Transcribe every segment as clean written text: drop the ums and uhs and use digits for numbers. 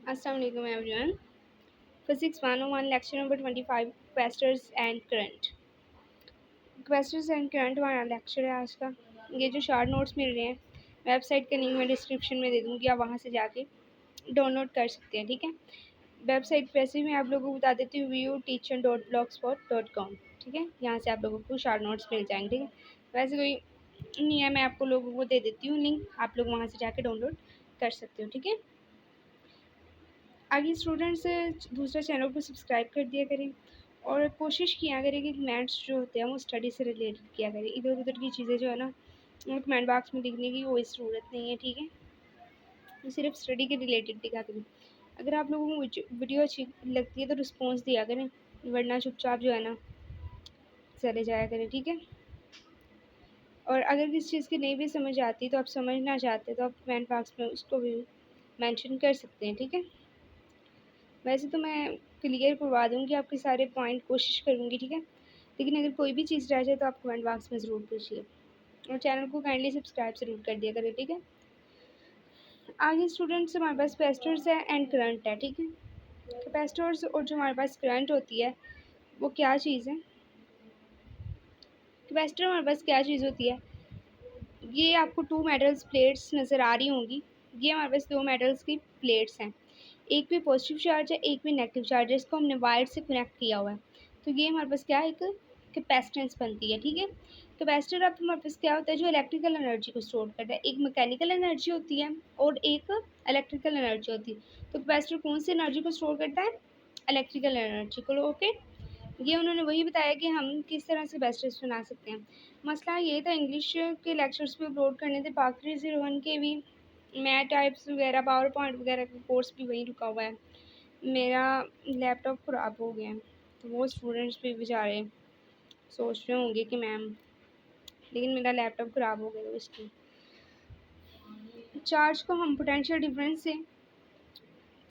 Assalamu alaikum everyone. Physics 101 lecture number 25 capacitors and current. Capacitors and current हमारा lecture है आज का। ये जो शॉर्ट नोट्स मिल रहे हैं वेबसाइट का लिंक मैं डिस्क्रिप्शन में दे दूँगी, आप वहाँ से जाके डाउनलोड कर सकते हैं। ठीक है, वेबसाइट वैसे ही मैं आप लोगों को बता देती हूँ vu.teacher.blogspot.com। ठीक है, यहाँ से आप लोगों को शॉर्ट नोट्स मिल जाएंगे। ठीक है, वैसे कोई नहीं है, मैं आपको लोगों को दे देती हूँ लिंक, आप लोग वहाँ से जाके डाउनलोड कर सकते हो। ठीक है, आगे स्टूडेंट्स दूसरा चैनल को सब्सक्राइब कर दिया करें और कोशिश किया करें कि कमेंट्स जो होते हैं वो स्टडी से रिलेटेड किया करें। इधर उधर की चीज़ें जो है ना वो कमेंट बॉक्स में लिखने की कोई ज़रूरत नहीं है। ठीक है, तो सिर्फ स्टडी के रिलेटेड लिखा करें। अगर आप लोगों को वीडियो अच्छी लगती है तो रिस्पॉन्स दिया करें, वरना चुपचाप जो है ना चले जाया करें। ठीक है, और अगर किसी चीज़ की नहीं भी समझ आती तो आप समझना चाहते तो आप कमेंट बॉक्स में उसको भी मेंशन कर सकते हैं। ठीक है, वैसे तो मैं क्लियर करवा दूँगी आपके सारे पॉइंट, कोशिश करूँगी। ठीक है, लेकिन अगर कोई भी चीज़ रह जाए तो आप कमेंट बॉक्स में ज़रूर पूछिए और चैनल को काइंडली सब्सक्राइब ज़रूर कर दिया करें। ठीक है, आगे स्टूडेंट्स हमारे पास कैपेसिटर्स है एंड करंट है। ठीक है, कैपेसिटर्स और जो हमारे पास करंट होती है वो क्या चीज़ है। कैपेसिटर हमारे पास क्या चीज़ होती है, ये आपको टू मेटल्स प्लेट्स नज़र आ रही होंगी। ये हमारे पास दो मेटल्स की प्लेट्स हैं, एक पे पॉजिटिव चार्ज है एक पे नेगेटिव चार्ज है, इसको हमने वायर से कनेक्ट किया हुआ है। तो ये हमारे पास क्या है, एक कैपेसिटेंस बनती है। ठीक है, कैपेसिटर अब हमारे पास क्या होता है, जो इलेक्ट्रिकल एनर्जी को स्टोर करता है। एक मैकेनिकल एनर्जी होती है और एक इलेक्ट्रिकल एनर्जी होती है। तो कैपेसिटर कौन सी एनर्जी को स्टोर करता है, इलेक्ट्रिकल एनर्जी को। ओके, ये उन्होंने वही बताया कि हम किस तरह से कैपेसिटर्स बना सकते हैं। मसला ये था इंग्लिश के लेक्चर्स भी अपलोड करने थे, बाकी 301 के भी मैथ टाइप्स वगैरह पावर पॉइंट वगैरह का कोर्स भी वहीं रुका हुआ है। मेरा लैपटॉप ख़राब हो गया है तो वो स्टूडेंट्स भी बेचारे सोच रहे होंगे कि मैम, लेकिन मेरा लैपटॉप ख़राब हो गया तो इसकी चार्ज को हम पोटेंशियल डिफरेंस से,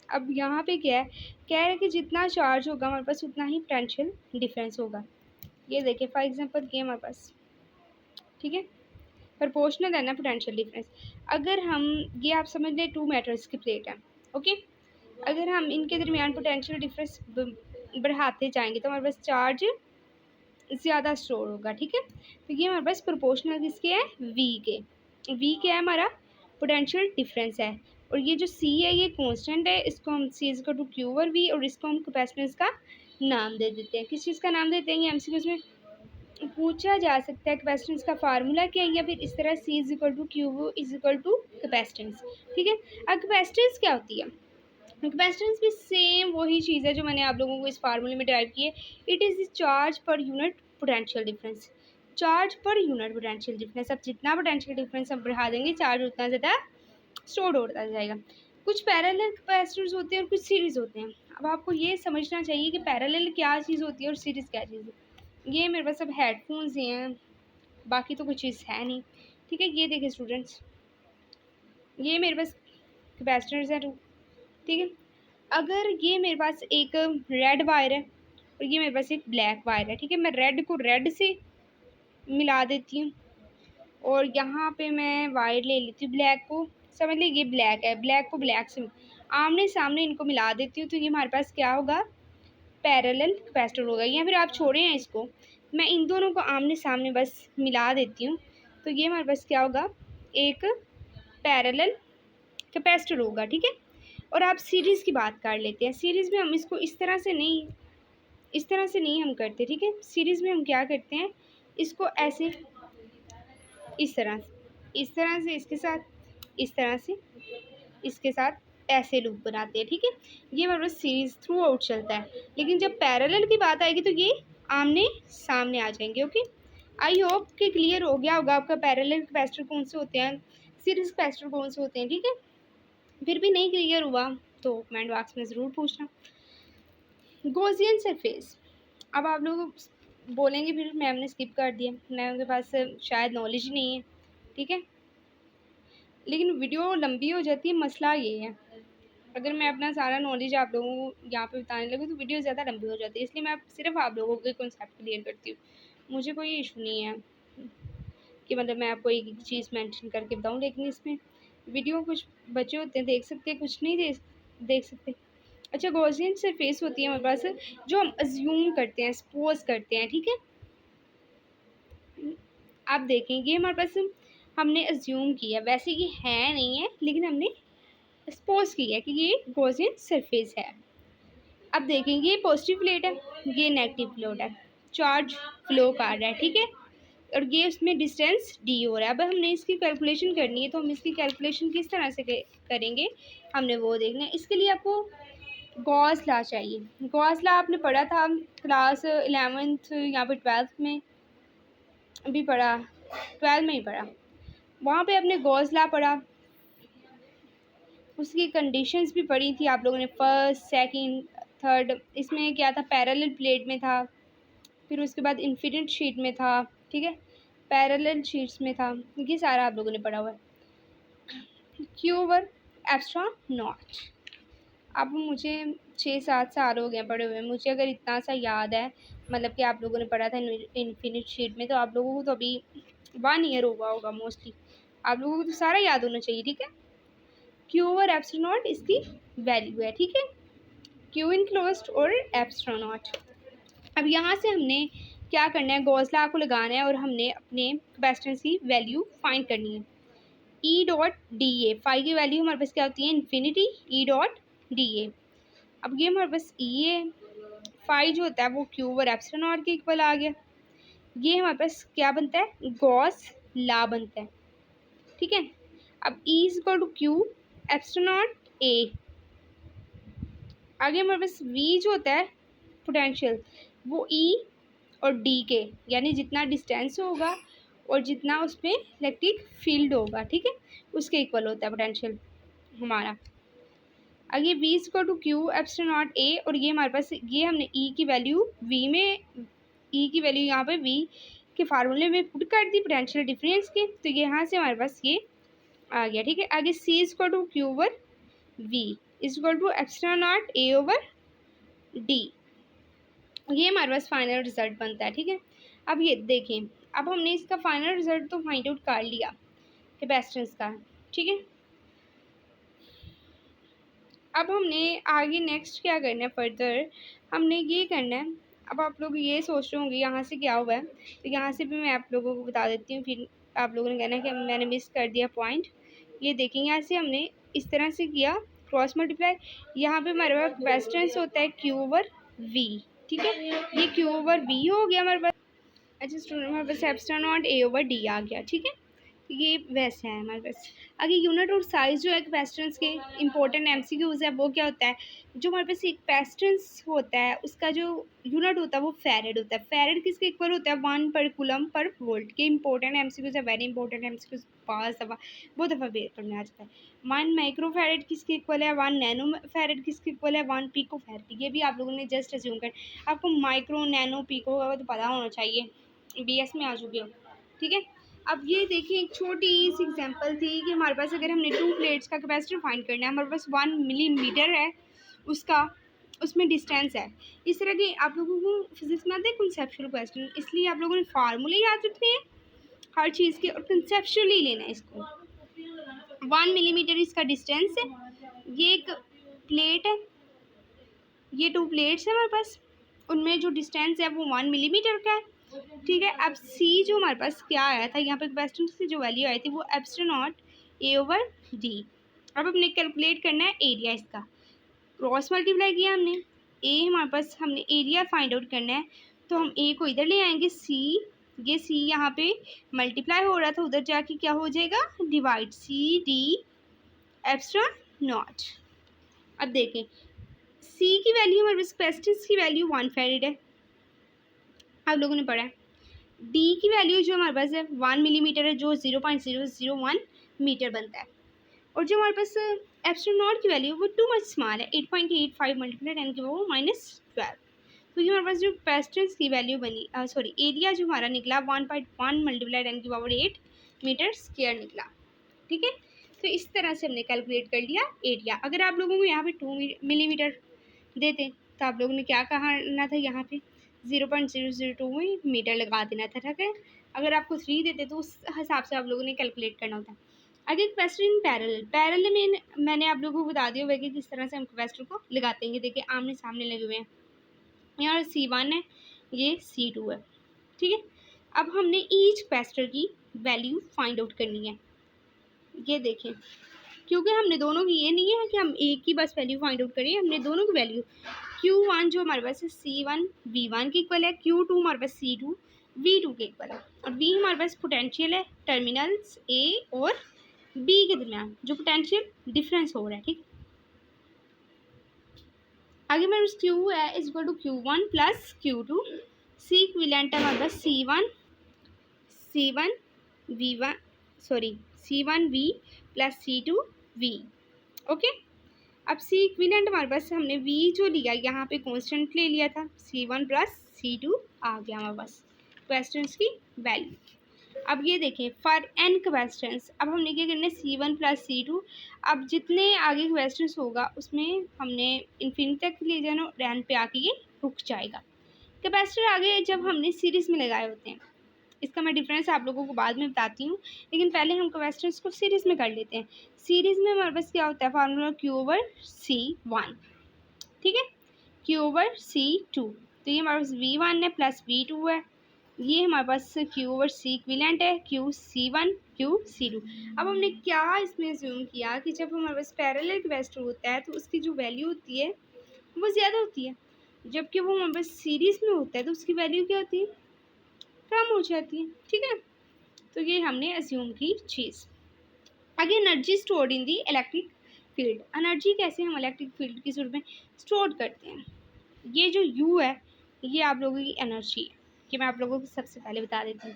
अब यहाँ पे क्या है, कह रहे हैं कि जितना चार्ज होगा हमारे पास उतना ही पोटेंशियल डिफरेंस होगा। ये देखिए फॉर एग्जांपल ये हमारे पास, ठीक है, प्रोपोर्शनल है ना पोटेंशियल डिफरेंस। अगर हम, ये आप समझ लें टू मेटल्स की प्लेट है। ओके, अगर हम इनके दरमियान पोटेंशियल डिफरेंस बढ़ाते जाएंगे तो हमारे पास चार्ज ज़्यादा स्टोर होगा। ठीक है, तो ये हमारे पास प्रोपोर्शनल किसके है, वी के। वी क्या है, हमारा पोटेंशियल डिफरेंस है। और ये जो सी है ये कांस्टेंट है, इसको हम C is to Q over V, और इसको हम कैपेसिटेंस का नाम दे देते हैं। किस चीज़ का नाम देते हैं, ये एमसीक्यूज में पूछा जा सकता है। कैपेसिटेंस का फार्मूला क्या है, या फिर इस तरह C is equal to Q is equal to capacitance. ठीक है, अब कैपेसिटेंस क्या होती है, कैपेसिटेंस भी सेम वही चीज़ है जो मैंने आप लोगों को इस फार्मूले में ड्राइव की है। It is the charge per unit potential difference, charge per unit potential difference. अब जितना पोटेंशियल डिफरेंस हम बढ़ा देंगे चार्ज उतना ज़्यादा स्टोर होता जाएगा। कुछ पैरेलल कैपेसिटर्स होते हैं और कुछ सीरीज़ होते हैं। अब आपको ये समझना चाहिए कि पैरेलल क्या चीज़ होती है और सीरीज़ क्या चीज़ है। ये मेरे पास सब हेडफोन्स ही हैं, बाकी तो कोई चीज़ है नहीं। ठीक है, ये देखिए स्टूडेंट्स, ये मेरे पास कैपेसिटर्स हैं टू। ठीक है, अगर ये मेरे पास एक रेड वायर है और ये मेरे पास एक ब्लैक वायर है। ठीक है, मैं रेड को रेड से मिला देती हूँ और यहाँ पे मैं वायर ले लेती हूँ ब्लैक को, समझ लीजिए ये ब्लैक है, ब्लैक को ब्लैक से आमने सामने इनको मिला देती हूँ। तो ये हमारे पास क्या होगा, पैरेलल कैपेसिटर होगा। या फिर आप छोड़े हैं इसको, मैं इन दोनों को आमने सामने बस मिला देती हूँ तो ये हमारे पास क्या होगा, एक पैरेलल कैपेसिटर होगा। ठीक है, और आप सीरीज़ की बात कर लेते हैं। सीरीज़ में हम इसको इस तरह से नहीं हम करते। ठीक है, सीरीज़ में हम क्या करते हैं, इसको ऐसे इस तरह से इसके साथ, इस तरह से इसके साथ ऐसे लूप बनाते हैं। ठीक है, ये हमारे पास सीरीज़ थ्रू आउट चलता है। लेकिन जब पैरेलल की बात आएगी तो ये आमने सामने आ जाएंगे। ओके, आई होप कि क्लियर हो गया होगा आपका पैरेलल कैपेसिटर कौन से होते हैं, सीरीज़ कैपेसिटर कौन से होते हैं। ठीक है, फिर भी नहीं क्लियर हुआ तो कमेंट बॉक्स में ज़रूर पूछना। गॉसियन सरफेस, अब आप लोग बोलेंगे फिर मैम ने स्किप कर दिया, मैम के पास शायद नॉलेज ही नहीं है। ठीक है, लेकिन वीडियो लंबी हो जाती है, मसला ये है अगर मैं अपना सारा नॉलेज आप लोगों को यहाँ पे बताने लगूँ तो वीडियो ज़्यादा लंबी हो जाती है, इसलिए मैं सिर्फ आप लोगों के कॉन्सेप्ट क्लियर करती हूँ। मुझे कोई इशू नहीं है कि मतलब मैं आपको एक चीज़ मेंशन करके बताऊँ, लेकिन इसमें वीडियो कुछ बच्चे होते हैं देख सकते हैं, कुछ नहीं देख सकते हैं। अच्छा, गॉसियन सरफेस होती है हमारे पास जो हम अज्यूम करते हैं, सपोज करते हैं, ठीक है। आप देखेंगे हमारे पास हमने अज्यूम किया, वैसे ये है नहीं है लेकिन हमने सपोज किया कि ये गॉसियन सरफेस है। अब देखेंगे ये पॉजिटिव प्लेट है, ये नेगेटिव प्लेट है, चार्ज फ्लो कर रहा है, ठीक है। और ये उसमें डिस्टेंस डी हो रहा है। अब हमने इसकी कैलकुलेशन करनी है, तो हम इसकी कैलकुलेशन किस तरह से करेंगे हमने वो देखना है। इसके लिए आपको गॉस लॉ चाहिए। गॉस लॉ आपने पढ़ा था क्लास 11th यहाँ पे 12th में भी पढ़ा, 12 में ही पढ़ा। वहाँ पे आपने गॉस लॉ पढ़ा, उसकी कंडीशंस भी पढ़ी थी आप लोगों ने, फर्स्ट सेकंड थर्ड। इसमें क्या था, पैरेलल प्लेट में था, फिर उसके बाद इन्फिनिट शीट में था, ठीक है, पैरेलल शीट्स में था। ये सारा आप लोगों ने पढ़ा हुआ है। Q over epsilon naught. अब मुझे 6-7 साल हो गए पढ़े हुए, मुझे अगर इतना सा याद है, मतलब कि आप लोगों ने पढ़ा था इन्फिनिट शीट में, तो आप लोगों को तो अभी 1 ईयर हुआ होगा मोस्टली, आप लोगों को तो सारा याद होना चाहिए, ठीक है। क्यू ओवर एप्सिलॉन नॉट इसकी वैल्यू है, ठीक है, क्यू इनक्लोज्ड और एप्सिलॉन नॉट। अब यहाँ से हमने क्या करना है, गॉस लॉ को लगाना है और हमने अपने कैपेसिटेंस की वैल्यू फाइंड करनी है। E dot D A, phi की वैल्यू हमारे पास क्या होती है, infinity, E dot D A. अब ये हमारे पास ई ए, फाई जो होता है वो क्यू ओवर एप्सिलॉन नॉट के इक्वल आ गया। ये हमारे पास क्या बनता है, गॉस लॉ बनता है, ठीक है। अब E is equal to Q epsilon naught A. आगे हमारे पास वी जो होता है पोटेंशियल, वो ई और डी के, यानी जितना डिस्टेंस होगा और जितना उसमें इलेक्ट्रिक फील्ड होगा, ठीक है, उसके इक्वल होता है पोटेंशियल हमारा। आगे V equal to Q epsilon naught A, और ये हमारे पास ये हमने ई की वैल्यू वी में, ई की वैल्यू यहाँ पे वी के फार्मूले में पुट कर दी पोटेंशियल डिफरेंस के, तो यहाँ से हमारे पास ये आ गया, ठीक है। आगे C equal to Q over V equal to epsilon naught A over D. ये हमारे पास फाइनल रिजल्ट बनता है, ठीक है। अब ये देखें, अब हमने इसका फाइनल रिजल्ट तो फाइंड आउट कर लिया कैपेसिटेंस का, ठीक है। अब हमने आगे नेक्स्ट क्या करना है, फर्दर हमने ये करना है। अब आप लोग ये सोच रहे होंगे यहाँ से क्या हुआ है, तो यहाँ से भी मैं आप लोगों को बता देती हूँ, फिर आप लोगों ने कहना है कि मैंने मिस कर दिया पॉइंट। ये देखें, यहाँ से हमने इस तरह से किया क्रॉस मल्टीप्लाई। यहाँ पे हमारे पास कैपेसिटेंस होता है क्यू ओवर वी, ठीक है, ये क्यू ओवर वी हो गया हमारे पास। अच्छा स्टूडेंट, हमारे पास epsilon naught A over D आ गया, ठीक है, ये वैसे है हमारे पास। आगे यूनिट और साइज जो है कैपेसिटेंस के इंपॉर्टेंट एमसीक्यूज है, वो क्या होता है, जो हमारे पास एक कैपेसिटेंस होता है उसका जो यूनिट होता है वो फैरेड होता है। फैरेड किसके इक्वल होता है, 1 पर कूलम पर वोल्ट के। इंपॉर्टेंट एमसीक्यूज है, वेरी इंपॉर्टेंट एमसीक्यूज, पास दफ़ा बहुत दफ़ा पेपर में आ जाता है। 1 माइक्रो फैरेड किसके इक्वल है, 1 नैनो फैरेड किसके इक्वल है, 1 पिको फैरेड। ये भी आप लोगों ने जस्ट अज्यूम कर, आपको माइक्रो नैनो पिको का तो पता होना चाहिए, बीएस में आ चुके हो, ठीक है। अब ये देखिए, एक छोटी सी एग्जांपल थी कि हमारे पास अगर हमने 2 प्लेट्स का कैपेसिटर फाइंड करना है, हमारे पास 1 मिलीमीटर है उसका, उसमें डिस्टेंस है। इस तरह के आप लोगों को फिजिक्स में आते हैं कंसेप्चुअल क्वेश्चन, इसलिए आप लोगों ने फार्मूले याद रखने हैं हर चीज़ के और कंसेप्चुअली लेना है इसको। 1 मिलीमीटर इसका डिस्टेंस है, ये एक प्लेट है, ये 2 प्लेट्स है हमारे पास, उनमें जो डिस्टेंस है वो 1 मिलीमीटर का है, ठीक है। अब सी जो हमारे पास क्या आया था यहाँ पे कैपेसिटेंस की जो वैल्यू आई थी वो epsilon naught A over D. अब हमने कैलकुलेट करना है एरिया इसका, क्रॉस मल्टीप्लाई किया हमने, ए हमारे पास हमने एरिया फाइंड आउट करना है, तो हम ए को इधर ले आएंगे, सी, ये सी यहाँ पे मल्टीप्लाई हो रहा था, उधर जाके क्या हो जाएगा, divide, C D epsilon naught. अब देखें, सी की वैल्यू हमारे पास कैपेसिटेंस की वैल्यू 1 फैरेड है, आप लोगों ने पढ़ा है। डी की वैल्यू जो हमारे पास है 1 मिलीमीटर है, जो 0.001 मीटर बनता है। और जो हमारे पास एप्सिलॉन नॉट की वैल्यू वो टू मच स्मॉल है, 8.85 मल्टीप्लाई 10 की पावर -12। तो ये हमारे पास जो कैपेसिटेंस की वैल्यू बनी, सॉरी एरिया जो हमारा निकला 1.1 मल्टीप्लाई 10 की पावर 8 मीटर स्क्वायर निकला, ठीक है। तो इस तरह से हमने कैलकुलेट कर लिया एरिया। अगर आप लोगों को यहाँ पे 2 मिलीमीटर देते तो आप लोगों ने क्या कहना था, यहाँ पे 0.002 में मीटर लगा देना था, ठीक है। अगर आपको 3 देते तो उस हिसाब से आप लोगों ने कैलकुलेट करना होता। आगे कैपेसिटर इन पैरेलल। पैरेलल में मैंने आप लोगों को बता दिया होगा कि किस तरह से हम कैपेसिटर को लगाते हैं। देखिए आमने सामने लगे हुए हैं, यहाँ C1 है, ये C2 है, ठीक है। अब हमने ईच कैपेसिटर की वैल्यू फाइंड आउट करनी है। ये देखें, क्योंकि हमने दोनों की, ये नहीं है कि हम एक की बस वैल्यू फाइंड आउट करें, हमने दोनों की वैल्यू Q1 जो हमारे पास है C1 V1 के इक्वल है, Q2 हमारे पास C2 V2 के इक्वल है, और V हमारे पास पोटेंशियल है टर्मिनल्स A और B के दरमियान जो पोटेंशियल डिफरेंस हो रहा है, ठीक। आगे मेरे पास Q है is equal to Q1 plus Q2, C equivalent है हमारे पास C1 V1 sorry C1 V plus C2 V, okay. अब C इक्विवेलेंट हमारे पास हमने V जो लिया यहाँ पे कांस्टेंट ले लिया था, C1 प्लस C2 आ गया हमारे पास कैपेसिटेंस की वैल्यू। अब ये देखें फॉर n कैपेसिटेंस, अब हमने क्या करना है C1 प्लस C2, अब जितने आगे कैपेसिटेंस होगा उसमें हमने इन्फिनिटी तक ले जाना और n पे आके ये रुक जाएगा। कैपेसिटर आगे जब हमने सीरीज़ में लगाए होते हैं, इसका मैं डिफरेंस आप लोगों को बाद में बताती हूँ, लेकिन पहले हम कैपेसिटर्स को सीरीज़ में कर लेते हैं। सीरीज़ में हमारे पास क्या होता है फार्मूला Q/C1, ठीक है, Q/C2, तो ये हमारे पास V1 है प्लस V2 है, ये हमारे पास Q/C इक्विवेलेंट है QC1 QC2। अब हमने क्या इसमें अज्यूम किया कि जब हमारे पास पैरेलल कैपेसिटर होता है तो उसकी जो वैल्यू होती है वो ज़्यादा होती है, जबकि वो हमारे पास सीरीज़ में होता है तो उसकी वैल्यू क्या होती है, कम हो जाती है, ठीक है। तो ये हमने अज्यूम की चीज़। आगे energy stored in the electric field, energy कैसे हम इलेक्ट्रिक फील्ड की सूरत में स्टोर करते हैं। ये जो U है ये आप लोगों की एनर्जी है, कि मैं आप लोगों को सबसे पहले बता देती हूँ।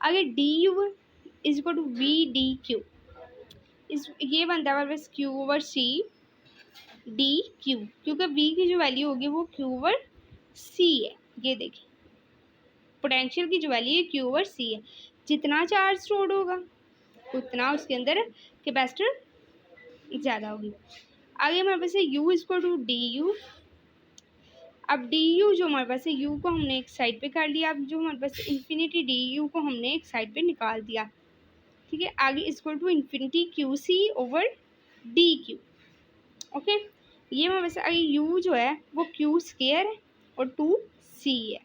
आगे DU is equal to VDQ, इस ये बनता है हमारे पास Q/C DQ, क्योंकि V की जो वैल्यू होगी वो Q/C है। ये देखिए पोटेंशियल की जो वैल्यू है Q/C है, जितना चार्ज स्टोर्ड होगा उतना उसके अंदर कैपेसिटर ज़्यादा होगी। आगे हमारे पास है U is equal to DU। अब DU जो हमारे पास है U को हमने एक साइड पे कर लिया, अब जो हमारे पास इन्फिनिटी DU को हमने एक साइड पे निकाल दिया, ठीक है। आगे is equal to infinity QC over DQ, okay. ये हमारे पास आगे U जो है वो Q स्क्वायर है और 2C है।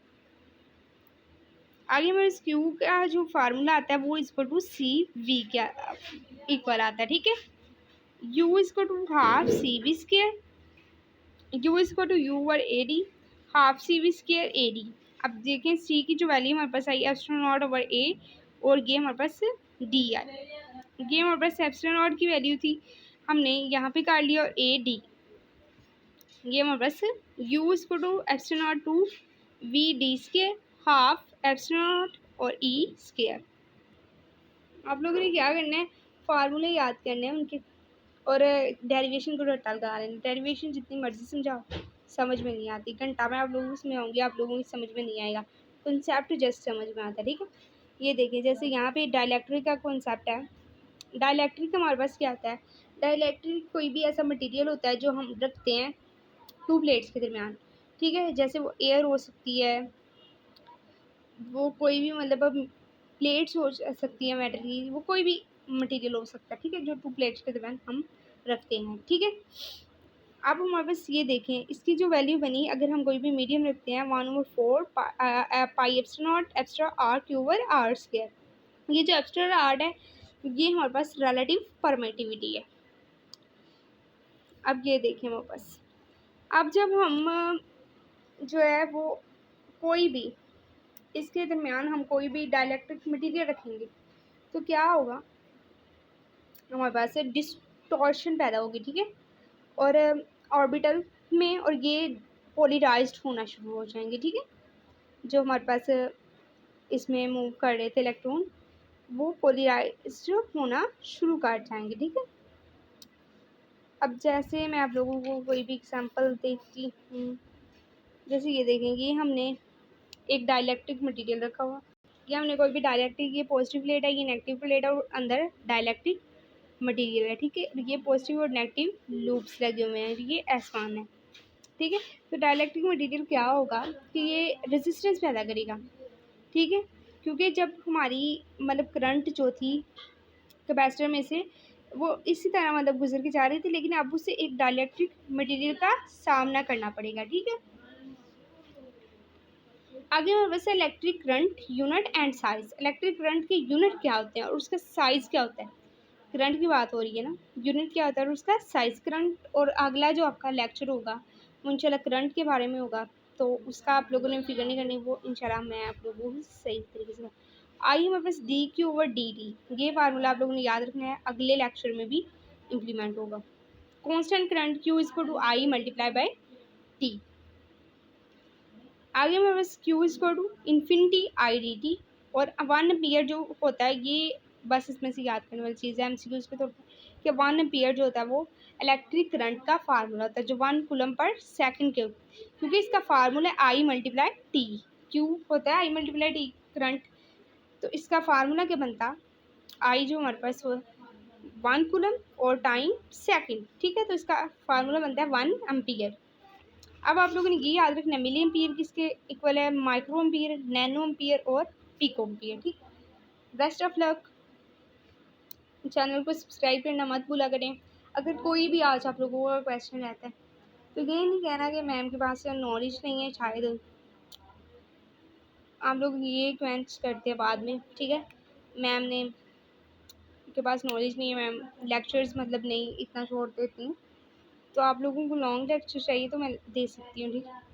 आगे हमारे Q का जो फार्मूला आता है वो इज इक्वल टू CV के इक्वल आता है, ठीक है। U is equal to half CV square, U is equal to U over AD half CV square AD। अब देखें C की जो वैल्यू हमारे पास आई एप्सिलॉन नॉट ओवर A और ये हमारे पास D आई, ये हमारे पास एप्सिलॉन नॉट की वैल्यू थी, हमने यहाँ पे कर लिया और AD, ये हमारे पास U is equal to epsilon naught to VD square half epsilon naught और E स्क्वायर। आप लोगों ने क्या करना है फार्मूले याद करने हैं उनके, और डेरिवेशन को रट्टा लगा लेना। डेरिवेशन जितनी मर्जी समझाओ समझ में नहीं आती, घंटा में आप लोगों उसमें होंगे, आप लोगों की समझ में नहीं आएगा, कॉन्सेप्ट जस्ट समझ में आता है, ठीक है। ये देखिए जैसे यहाँ पे डाइलेक्ट्रिक का कॉन्सेप्ट है, डाइलेक्ट्रिक हमारे पास क्या आता है, डाइलेक्ट्रिक कोई भी ऐसा मटेरियल होता है जो हम रखते हैं टू प्लेट्स के दरमियान, ठीक है। जैसे वो एयर हो सकती है, वो कोई भी मतलब अब प्लेट्स हो सकती है मेटल की, वो कोई भी मटेरियल हो सकता है, ठीक है, जो टू प्लेट्स के दरमियान हम रखते हैं, ठीक है। अब हमारे पास ये देखें इसकी जो वैल्यू बनी, अगर हम कोई भी मीडियम रखते हैं 1/4 pi epsilon not extra R क्यूबर R square, ये जो एक्स्ट्रा R है ये हमारे पास रिलेटिव परमिटिविटी है। अब ये देखें हमारे पास, अब जब हम जो है वो कोई भी इसके दरमियान हम कोई भी डाइलेक्ट्रिक मटेरियल रखेंगे तो क्या होगा, हमारे पास डिस्टॉर्शन पैदा होगी, ठीक है। और ऑर्बिटल में और ये पोलराइज्ड होना शुरू हो जाएंगे, ठीक है। जो हमारे पास इसमें मूव कर रहे थे इलेक्ट्रॉन वो पोलराइज्ड होना शुरू कर जाएंगे, ठीक है। अब जैसे मैं आप लोगों को कोई भी एग्जांपल देती हूँ, जैसे ये देखेंगे हमने एक डाइलेक्ट्रिक मटेरियल रखा हुआ, ये हमने कोई भी डाइलेक्ट्रिक, ये पॉजिटिव प्लेट है, ये नेगेटिव प्लेट है और अंदर डाइलेक्ट्रिक मटेरियल है, ठीक है। ये पॉजिटिव और नेगेटिव लूप्स लगे हुए हैं, ये S1 है, ठीक है। तो डाइलेक्ट्रिक मटेरियल क्या होगा कि ये रेजिस्टेंस पैदा करेगा, ठीक है, क्योंकि जब हमारी मतलब करंट जो थी कैपेसिटर में से वो इसी तरह मतलब गुजर के जा रही थी, लेकिन अब उसे एक डाइलेक्ट्रिक मटेरियल का सामना करना पड़ेगा। ठीक है, आगे हमारे पास है electric current unit and size. Electric current के यूनिट क्या होते हैं और उसका साइज क्या होता है। करंट की बात हो रही है ना, यूनिट क्या होता है और उसका साइज। करंट और अगला जो आपका लेक्चर होगा वो इंशाल्लाह करंट के बारे में होगा, तो उसका आप लोगों ने फिक्र नहीं करनी, वो इंशाल्लाह मैं आप लोगों को सही तरीके से। आइए हमारे पास D Q over D T, ये फार्मूला आप लोगों ने याद रखना है, अगले लेक्चर में भी इम्प्लीमेंट होगा। Constant current Q is to I multiply by T. आगे हमारे पास Q is to infinity I D T, और 1 एम्पियर जो होता है, ये बस इसमें से याद करने वाली चीज़ है एमसीक्यूज के तौर पर, कि 1 एम्पियर जो होता है वो इलेक्ट्रिक करंट का फार्मूला होता है, जो 1 कूलम/सेकंड के, क्योंकि इसका फार्मूला है आई मल्टीप्लाई टी। क्यू होता है आई मल्टीप्लाई टी करंट, तो इसका फार्मूला क्या बनता, आई जो हमारे पास वो 1 कूलम और टाइम सेकंड। ठीक है, तो इसका फार्मूला बनता है 1 एम्पियर। अब आप लोगों ने ये याद रखना है मिली एम्पियर किसके इक्वल है, माइक्रो एम्पियर, नैनो एम्पियर और पिको एम्पियर। ठीक, बेस्ट ऑफ लक। चैनल को सब्सक्राइब करना मत भूला करें। अगर कोई भी आज आप लोगों का क्वेश्चन रहता है तो ये नहीं कहना कि मैम के पास नॉलेज नहीं है, शायद आप लोग ये कमेंट्स करते हैं बाद में। ठीक है, मैम ने के पास नॉलेज नहीं है, मैम लेक्चर्स मतलब नहीं इतना छोड़ देती हूँ, तो आप लोगों को लॉन्ग लेक्चर चाहिए तो मैं दे सकती हूँ। ठीक है।